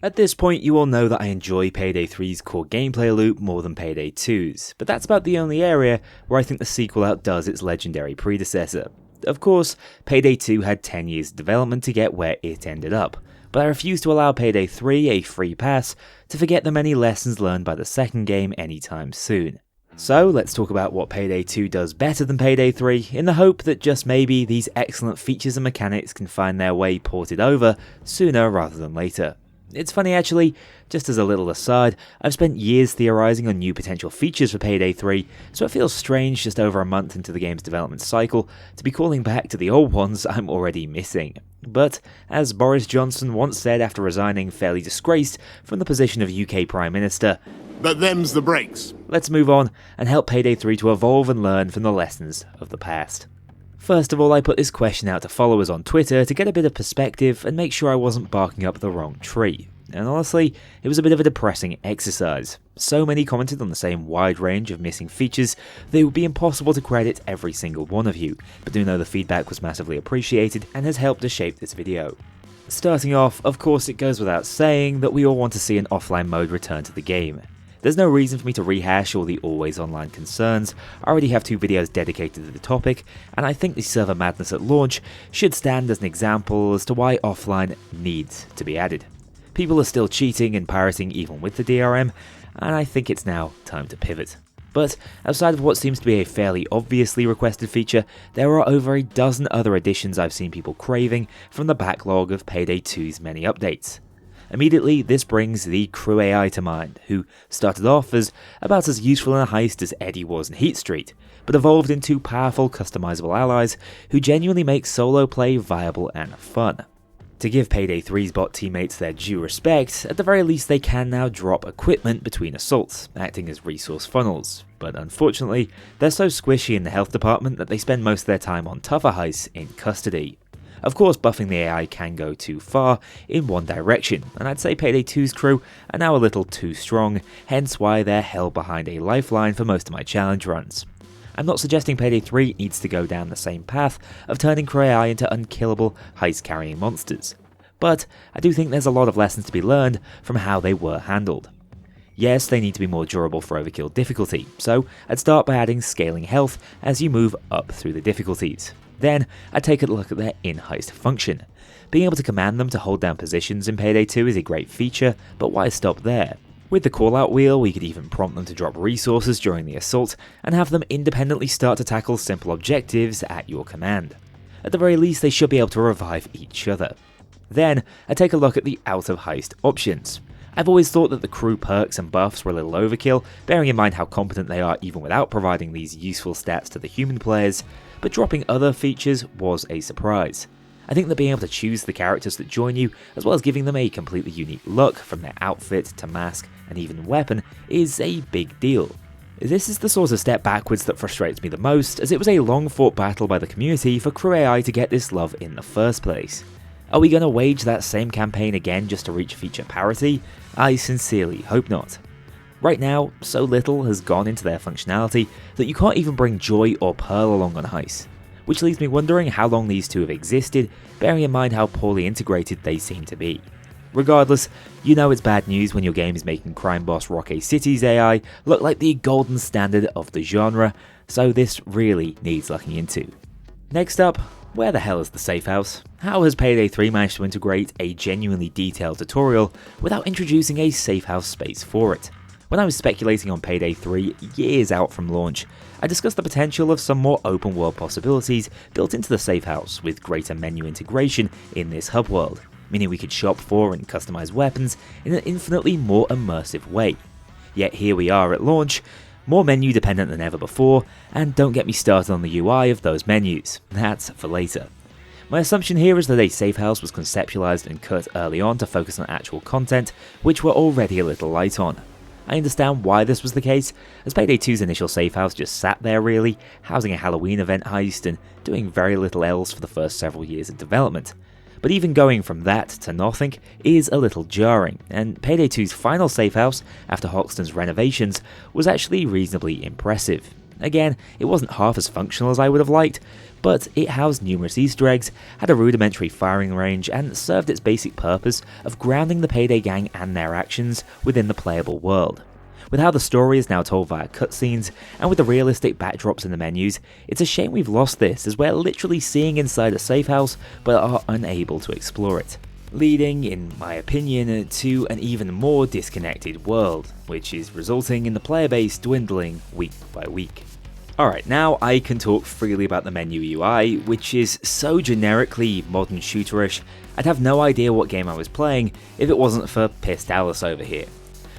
At this point, you all know that I enjoy Payday 3's core gameplay loop more than Payday 2's, but that's about the only area where I think the sequel outdoes its legendary predecessor. Of course, Payday 2 had 10 years of development to get where it ended up, but I refuse to allow Payday 3 a free pass to forget the many lessons learned by the second game anytime soon. So let's talk about what Payday 2 does better than Payday 3, in the hope that just maybe these excellent features and mechanics can find their way ported over sooner rather than later. It's funny actually, just as a little aside, I've spent years theorising on new potential features for Payday 3, so it feels strange just over a month into the game's development cycle to be calling back to the old ones I'm already missing. But, as Boris Johnson once said after resigning fairly disgraced from the position of UK Prime Minister, "But them's the breaks." Let's move on and help Payday 3 to evolve and learn from the lessons of the past. First of all, I put this question out to followers on Twitter to get a bit of perspective and make sure I wasn't barking up the wrong tree. And honestly, it was a bit of a depressing exercise. So many commented on the same wide range of missing features that it would be impossible to credit every single one of you, but do know the feedback was massively appreciated and has helped to shape this video. Starting off, of course it goes without saying that we all want to see an offline mode return to the game. There's no reason for me to rehash all the always online concerns. I already have 2 videos dedicated to the topic, and I think the server madness at launch should stand as an example as to why offline needs to be added. People are still cheating and pirating even with the DRM, and I think it's now time to pivot. But outside of what seems to be a fairly obviously requested feature, there are over a dozen other additions I've seen people craving from the backlog of Payday 2's many updates. Immediately, this brings the crew AI to mind, who started off as about as useful in a heist as Eddie was in Heat Street, but evolved into powerful customizable allies who genuinely make solo play viable and fun. To give Payday 3's bot teammates their due respect, at the very least they can now drop equipment between assaults, acting as resource funnels, but unfortunately, they're so squishy in the health department that they spend most of their time on tougher heists in custody. Of course, buffing the AI can go too far in one direction, and I'd say Payday 2's crew are now a little too strong, hence why they're held behind a lifeline for most of my challenge runs. I'm not suggesting Payday 3 needs to go down the same path of turning crew AI into unkillable, heist-carrying monsters, but I do think there's a lot of lessons to be learned from how they were handled. Yes, they need to be more durable for overkill difficulty, so I'd start by adding scaling health as you move up through the difficulties. Then, I'd take a look at their in-heist function. Being able to command them to hold down positions in Payday 2 is a great feature, but why stop there? With the call-out wheel, we could even prompt them to drop resources during the assault, and have them independently start to tackle simple objectives at your command. At the very least, they should be able to revive each other. Then, I'd take a look at the out-of-heist options. I've always thought that the crew perks and buffs were a little overkill, bearing in mind how competent they are even without providing these useful stats to the human players, but dropping other features was a surprise. I think that being able to choose the characters that join you, as well as giving them a completely unique look from their outfit to mask and even weapon, is a big deal. This is the sort of step backwards that frustrates me the most, as it was a long fought battle by the community for crew AI to get this love in the first place. Are we going to wage that same campaign again just to reach feature parity? I sincerely hope not. Right now, so little has gone into their functionality that you can't even bring Joy or Pearl along on heists, which leaves me wondering how long these two have existed, bearing in mind how poorly integrated they seem to be. Regardless, you know it's bad news when your game is making crime boss Rocky City's AI look like the golden standard of the genre, so this really needs looking into. Next up, where the hell is the safe house? How has Payday 3 managed to integrate a genuinely detailed tutorial without introducing a safe house space for it? When I was speculating on Payday 3 years out from launch, I discussed the potential of some more open world possibilities built into the safe house with greater menu integration in this hub world, meaning we could shop for and customize weapons in an infinitely more immersive way. Yet here we are at launch, more menu dependent than ever before, and don't get me started on the UI of those menus, that's for later. My assumption here is that a safe house was conceptualized and cut early on to focus on actual content, which we're already a little light on. I understand why this was the case, as Payday 2's initial safe house just sat there really, housing a Halloween event heist and doing very little else for the first several years of development. But even going from that to nothing is a little jarring, and Payday 2's final safe house, after Hoxton's renovations, was actually reasonably impressive. Again, it wasn't half as functional as I would have liked, but it housed numerous Easter eggs, had a rudimentary firing range, and served its basic purpose of grounding the Payday gang and their actions within the playable world. With how the story is now told via cutscenes, and with the realistic backdrops in the menus, it's a shame we've lost this, as we're literally seeing inside a safe house but are unable to explore it. Leading, in my opinion, to an even more disconnected world, which is resulting in the player base dwindling week by week. Alright, now I can talk freely about the menu UI, which is so generically modern shooterish, I'd have no idea what game I was playing if it wasn't for Pissed Alice over here.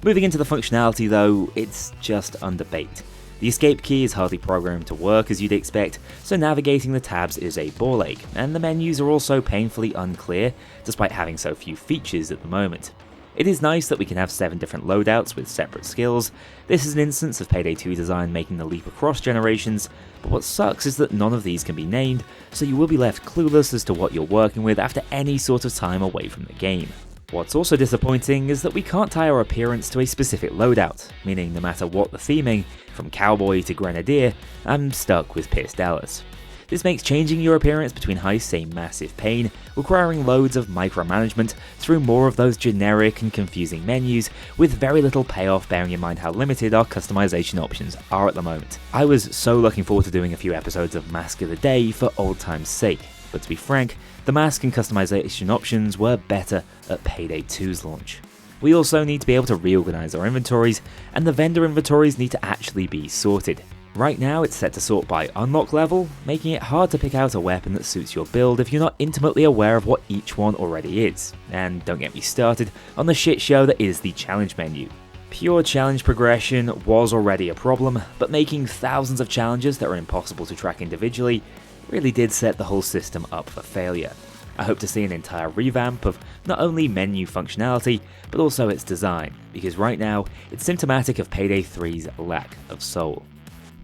Moving into the functionality though, it's just underbaked. The escape key is hardly programmed to work as you'd expect, so navigating the tabs is a ball ache, and the menus are also painfully unclear despite having so few features at the moment. It is nice that we can have 7 different loadouts with separate skills. This is an instance of Payday 2 design making the leap across generations, but what sucks is that none of these can be named, so you will be left clueless as to what you're working with after any sort of time away from the game. What's also disappointing is that we can't tie our appearance to a specific loadout, meaning no matter what the theming, from cowboy to grenadier, I'm stuck with Pissed Alice. This makes changing your appearance between heists a massive pain, requiring loads of micromanagement through more of those generic and confusing menus, with very little payoff bearing in mind how limited our customization options are at the moment. I was so looking forward to doing a few episodes of Mask of the Day for old time's sake, but to be frank, the mask and customization options were better at Payday 2's launch. We also need to be able to reorganize our inventories, and the vendor inventories need to actually be sorted. Right now it's set to sort by unlock level, making it hard to pick out a weapon that suits your build if you're not intimately aware of what each one already is. And don't get me started on the shit show that is the challenge menu. Pure challenge progression was already a problem, but making thousands of challenges that are impossible to track individually really did set the whole system up for failure. I hope to see an entire revamp of not only menu functionality, but also its design, because right now it's symptomatic of Payday 3's lack of soul.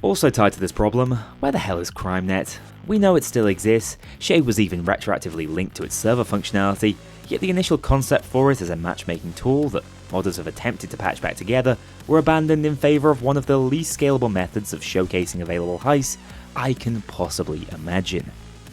Also tied to this problem, where the hell is CrimeNet? We know it still exists, Shade was even retroactively linked to its server functionality, yet the initial concept for it as a matchmaking tool that modders have attempted to patch back together were abandoned in favour of one of the least scalable methods of showcasing available heists I can possibly imagine.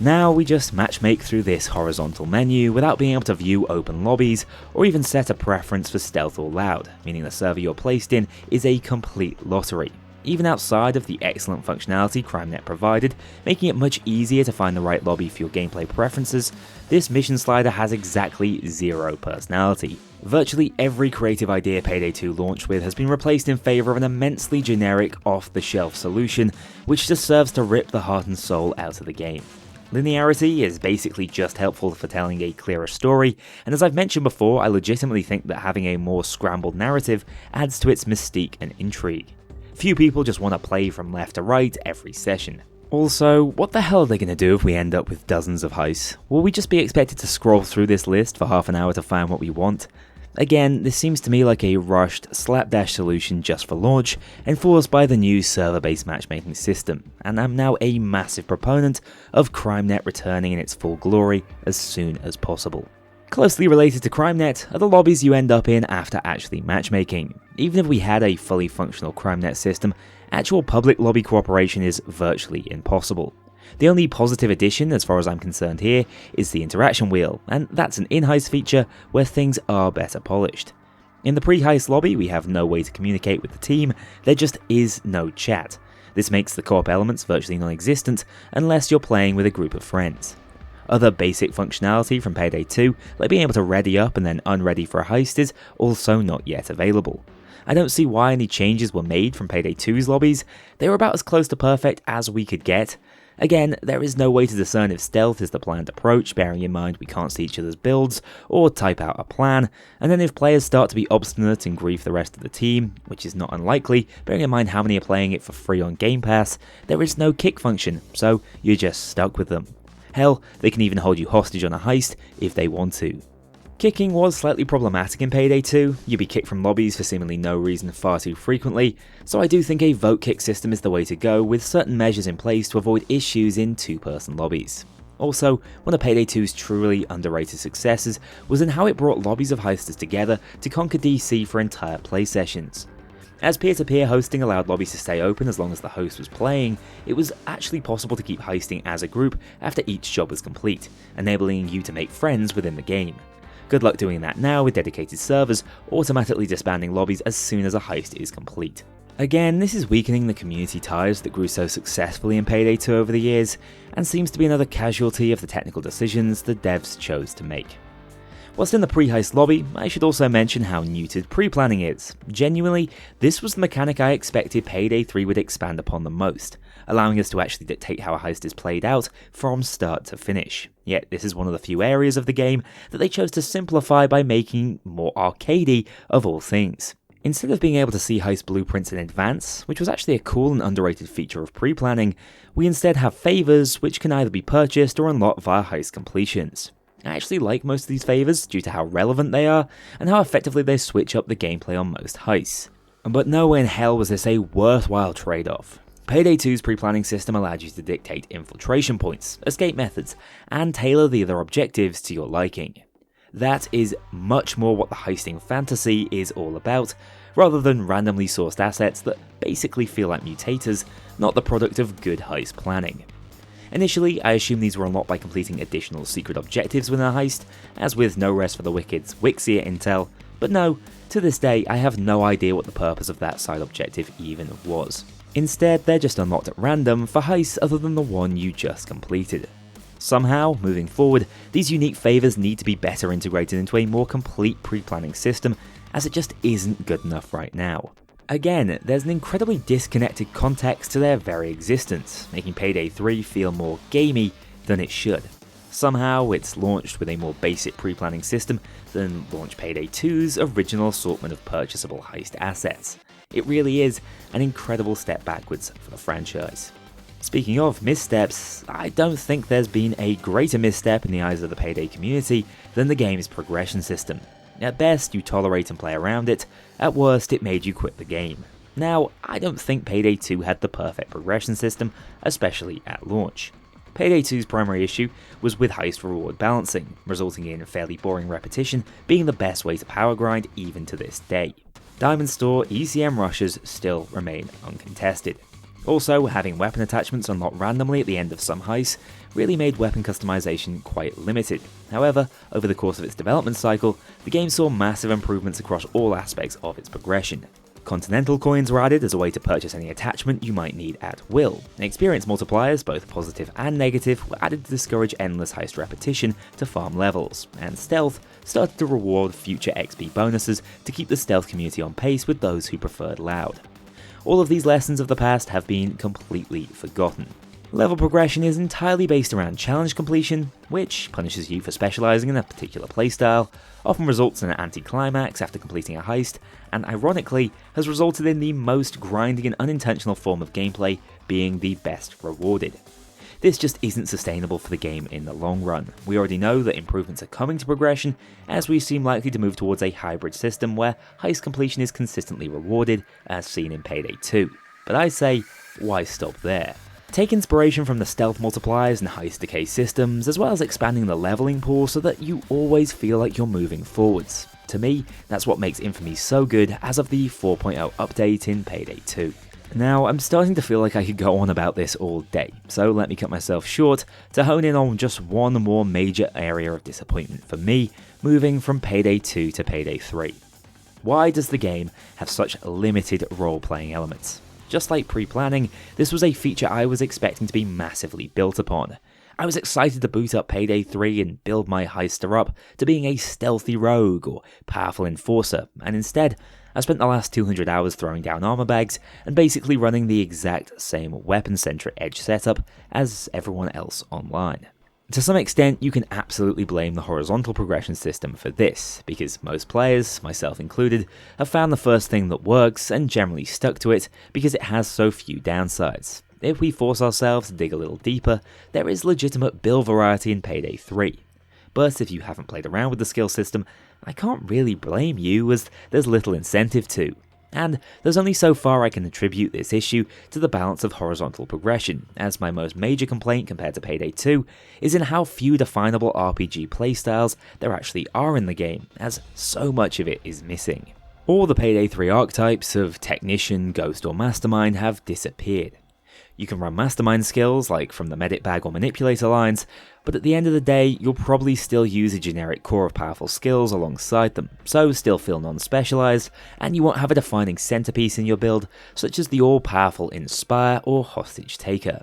Now we just matchmake through this horizontal menu without being able to view open lobbies or even set a preference for stealth or loud, meaning the server you're placed in is a complete lottery. Even outside of the excellent functionality CrimeNet provided, making it much easier to find the right lobby for your gameplay preferences, this mission slider has exactly zero personality. Virtually every creative idea Payday 2 launched with has been replaced in favour of an immensely generic, off-the-shelf solution, which just serves to rip the heart and soul out of the game. Linearity is basically just helpful for telling a clearer story, and as I've mentioned before, I legitimately think that having a more scrambled narrative adds to its mystique and intrigue. Few people just want to play from left to right every session. Also, what the hell are they going to do if we end up with dozens of heists? Will we just be expected to scroll through this list for half an hour to find what we want? Again, this seems to me like a rushed, slapdash solution just for launch, enforced by the new server-based matchmaking system, and I'm now a massive proponent of CrimeNet returning in its full glory as soon as possible. Closely related to CrimeNet are the lobbies you end up in after actually matchmaking. Even if we had a fully functional CrimeNet system, actual public lobby cooperation is virtually impossible. The only positive addition, as far as I'm concerned here, is the interaction wheel, and that's an in-heist feature where things are better polished. In the pre-heist lobby, we have no way to communicate with the team, there just is no chat. This makes the co-op elements virtually non-existent unless you're playing with a group of friends. Other basic functionality from Payday 2, like being able to ready up and then unready for a heist, is also not yet available. I don't see why any changes were made from Payday 2's lobbies, they were about as close to perfect as we could get. Again, there is no way to discern if stealth is the planned approach, bearing in mind we can't see each other's builds or type out a plan, and then if players start to be obstinate and grief the rest of the team, which is not unlikely, bearing in mind how many are playing it for free on Game Pass, there is no kick function, so you're just stuck with them. Hell, they can even hold you hostage on a heist if they want to. Kicking was slightly problematic in Payday 2, you'd be kicked from lobbies for seemingly no reason far too frequently, so I do think a vote kick system is the way to go, with certain measures in place to avoid issues in two-person lobbies. Also, one of Payday 2's truly underrated successes was in how it brought lobbies of heisters together to conquer DC for entire play sessions. As peer-to-peer hosting allowed lobbies to stay open as long as the host was playing, it was actually possible to keep heisting as a group after each job was complete, enabling you to make friends within the game. Good luck doing that now with dedicated servers automatically disbanding lobbies as soon as a heist is complete. Again, this is weakening the community ties that grew so successfully in Payday 2 over the years, and seems to be another casualty of the technical decisions the devs chose to make. Whilst in the pre-heist lobby, I should also mention how neutered pre-planning is. Genuinely, this was the mechanic I expected Payday 3 would expand upon the most, allowing us to actually dictate how a heist is played out from start to finish. Yet this is one of the few areas of the game that they chose to simplify by making more arcadey of all things. Instead of being able to see heist blueprints in advance, which was actually a cool and underrated feature of pre-planning, we instead have favours which can either be purchased or unlocked via heist completions. I actually like most of these favours due to how relevant they are and how effectively they switch up the gameplay on most heists. But nowhere in hell was this a worthwhile trade-off. Payday 2's pre-planning system allowed you to dictate infiltration points, escape methods, and tailor the other objectives to your liking. That is much more what the heisting fantasy is all about, rather than randomly sourced assets that basically feel like mutators, not the product of good heist planning. Initially, I assumed these were unlocked by completing additional secret objectives within a heist, as with No Rest for the Wicked's Wixia intel, but no, to this day I have no idea what the purpose of that side objective even was. Instead, they're just unlocked at random for heists other than the one you just completed. Somehow, moving forward, these unique favours need to be better integrated into a more complete pre-planning system, as it just isn't good enough right now. Again, there's an incredibly disconnected context to their very existence, making Payday 3 feel more gamey than it should. Somehow, it's launched with a more basic pre-planning system than launch Payday 2's original assortment of purchasable heist assets. It really is an incredible step backwards for the franchise. Speaking of missteps, I don't think there's been a greater misstep in the eyes of the Payday community than the game's progression system. At best, you tolerate and play around it, at worst, it made you quit the game. Now, I don't think Payday 2 had the perfect progression system, especially at launch. Payday 2's primary issue was with heist reward balancing, resulting in fairly boring repetition being the best way to power grind even to this day. Diamond Store ECM rushes still remain uncontested. Also, having weapon attachments unlocked randomly at the end of some heists really made weapon customization quite limited. However, over the course of its development cycle, the game saw massive improvements across all aspects of its progression. Continental coins were added as a way to purchase any attachment you might need at will. Experience multipliers, both positive and negative, were added to discourage endless heist repetition to farm levels, and stealth started to reward future XP bonuses to keep the stealth community on pace with those who preferred loud. All of these lessons of the past have been completely forgotten. Level progression is entirely based around challenge completion, which punishes you for specialising in a particular playstyle, often results in an anti-climax after completing a heist, and ironically has resulted in the most grinding and unintentional form of gameplay being the best rewarded. This just isn't sustainable for the game in the long run. We already know that improvements are coming to progression, as we seem likely to move towards a hybrid system where heist completion is consistently rewarded, as seen in Payday 2. But I say, why stop there? Take inspiration from the stealth multipliers and heist decay systems, as well as expanding the leveling pool so that you always feel like you're moving forwards. To me, that's what makes Infamy so good as of the 4.0 update in Payday 2. Now, I'm starting to feel like I could go on about this all day, so let me cut myself short to hone in on just one more major area of disappointment for me, moving from Payday 2 to Payday 3. Why does the game have such limited role-playing elements? Just like pre-planning, this was a feature I was expecting to be massively built upon. I was excited to boot up Payday 3 and build my heister up to being a stealthy rogue or powerful enforcer, and instead, I spent the last 200 hours throwing down armor bags and basically running the exact same weapon-centric edge setup as everyone else online. To some extent, you can absolutely blame the horizontal progression system for this, because most players, myself included, have found the first thing that works and generally stuck to it because it has so few downsides. If we force ourselves to dig a little deeper, there is legitimate build variety in Payday 3. But if you haven't played around with the skill system, I can't really blame you, as there's little incentive to. And there's only so far I can attribute this issue to the balance of horizontal progression, as my most major complaint compared to Payday 2 is in how few definable RPG playstyles there actually are in the game, as so much of it is missing. All the Payday 3 archetypes of Technician, Ghost or Mastermind have disappeared. You can run Mastermind skills like from the Medic Bag or Manipulator lines, but at the end of the day, you'll probably still use a generic core of powerful skills alongside them, so still feel non-specialized, and you won't have a defining centerpiece in your build, such as the all-powerful Inspire or Hostage Taker.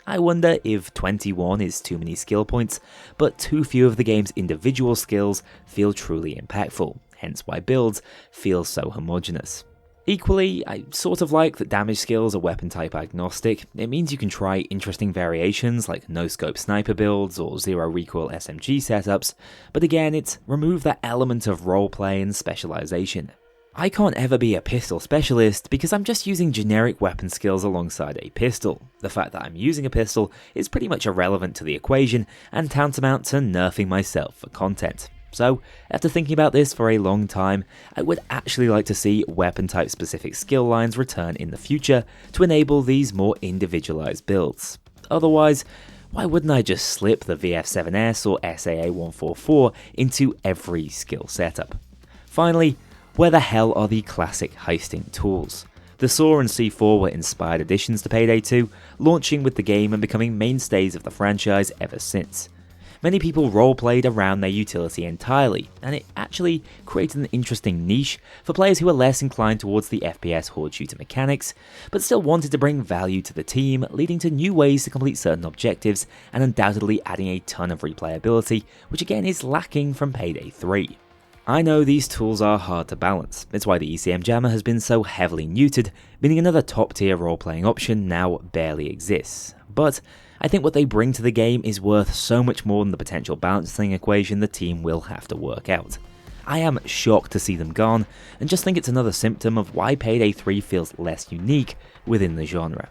I wonder if 21 is too many skill points, but too few of the game's individual skills feel truly impactful, hence why builds feel so homogeneous. Equally, I sort of like that damage skills are weapon type agnostic. It means you can try interesting variations like no-scope sniper builds or zero recoil SMG setups, but again it's remove that element of roleplay and specialization. I can't ever be a pistol specialist because I'm just using generic weapon skills alongside a pistol. The fact that I'm using a pistol is pretty much irrelevant to the equation and tantamount to nerfing myself for content. So, after thinking about this for a long time, I would actually like to see weapon type specific skill lines return in the future to enable these more individualized builds. Otherwise, why wouldn't I just slip the VF7S or SAA144 into every skill setup? Finally, where the hell are the classic heisting tools? The SAW and C4 were inspired additions to Payday 2, launching with the game and becoming mainstays of the franchise ever since. Many people roleplayed around their utility entirely, and it actually created an interesting niche for players who were less inclined towards the FPS horde shooter mechanics, but still wanted to bring value to the team, leading to new ways to complete certain objectives, and undoubtedly adding a ton of replayability, which again is lacking from Payday 3. I know these tools are hard to balance, it's why the ECM Jammer has been so heavily neutered, meaning another top tier role-playing option now barely exists, but I think what they bring to the game is worth so much more than the potential balancing equation the team will have to work out. I am shocked to see them gone, and just think it's another symptom of why Payday 3 feels less unique within the genre.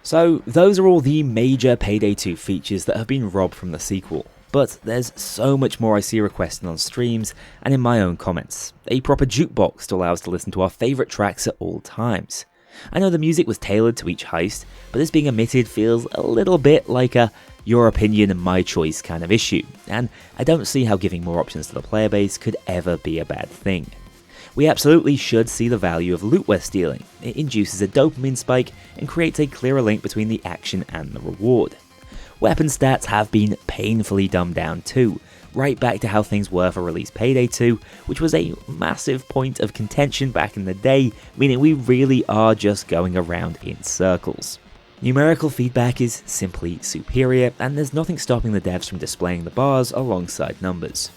So those are all the major Payday 2 features that have been robbed from the sequel, but there's so much more I see requested on streams and in my own comments. A proper jukebox to allow us to listen to our favourite tracks at all times. I know the music was tailored to each heist, but this being omitted feels a little bit like a your opinion and my choice kind of issue, and I don't see how giving more options to the player base could ever be a bad thing. We absolutely should see the value of loot we're stealing. It induces a dopamine spike and creates a clearer link between the action and the reward. Weapon stats have been painfully dumbed down too, right back to how things were for release Payday 2, which was a massive point of contention back in the day, meaning we really are just going around in circles. Numerical feedback is simply superior, and there's nothing stopping the devs from displaying the bars alongside numbers.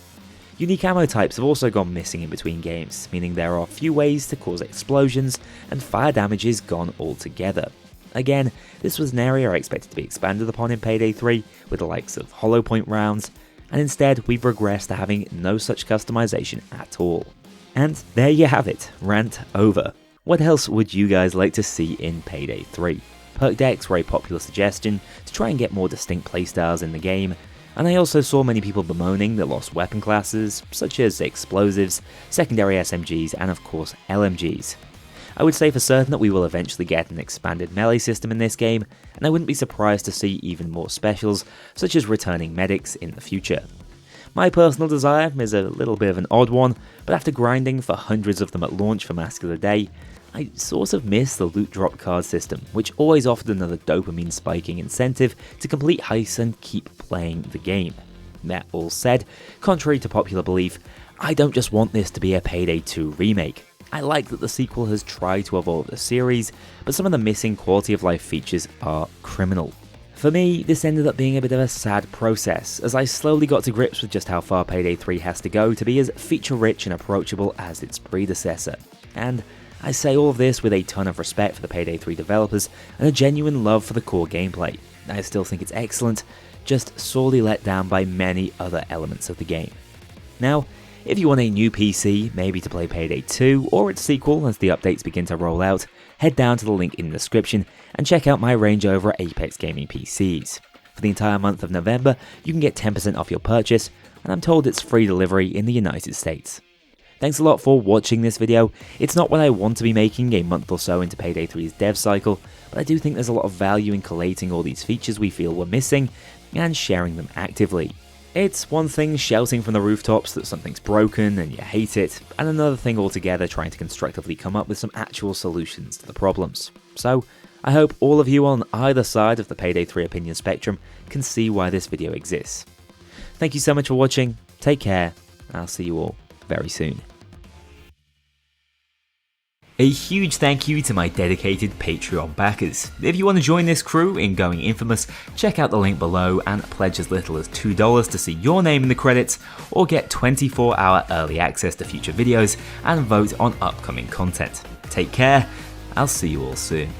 Unique ammo types have also gone missing in between games, meaning there are few ways to cause explosions, and fire damage is gone altogether. Again, this was an area I expected to be expanded upon in Payday 3, with the likes of hollow point rounds, and instead we've regressed to having no such customization at all. And there you have it, rant over. What else would you guys like to see in Payday 3? Perk decks were a popular suggestion to try and get more distinct playstyles in the game, and I also saw many people bemoaning the lost weapon classes, such as explosives, secondary SMGs, and of course LMGs. I would say for certain that we will eventually get an expanded melee system in this game, and I wouldn't be surprised to see even more specials, such as returning medics in the future. My personal desire is a little bit of an odd one, but after grinding for hundreds of them at launch for Mask of the Day, I sort of miss the loot drop card system, which always offered another dopamine spiking incentive to complete heists and keep playing the game. That all said, contrary to popular belief, I don't just want this to be a Payday 2 remake. I like that the sequel has tried to evolve the series, but some of the missing quality of life features are criminal. For me, this ended up being a bit of a sad process, as I slowly got to grips with just how far Payday 3 has to go to be as feature-rich and approachable as its predecessor. And I say all of this with a ton of respect for the Payday 3 developers and a genuine love for the core gameplay. I still think it's excellent, just sorely let down by many other elements of the game. Now, if you want a new PC, maybe to play Payday 2 or its sequel as the updates begin to roll out, head down to the link in the description and check out my range over at Apex Gaming PCs. For the entire month of November, you can get 10% off your purchase, and I'm told it's free delivery in the United States. Thanks a lot for watching this video. It's not what I want to be making a month or so into Payday 3's dev cycle, but I do think there's a lot of value in collating all these features we feel we're missing and sharing them actively. It's one thing shouting from the rooftops that something's broken and you hate it, and another thing altogether trying to constructively come up with some actual solutions to the problems. So, I hope all of you on either side of the Payday 3 opinion spectrum can see why this video exists. Thank you so much for watching, take care, and I'll see you all very soon. A huge thank you to my dedicated Patreon backers. If you want to join this crew in going infamous, check out the link below and pledge as little as $2 to see your name in the credits, or get 24-hour early access to future videos and vote on upcoming content. Take care, I'll see you all soon.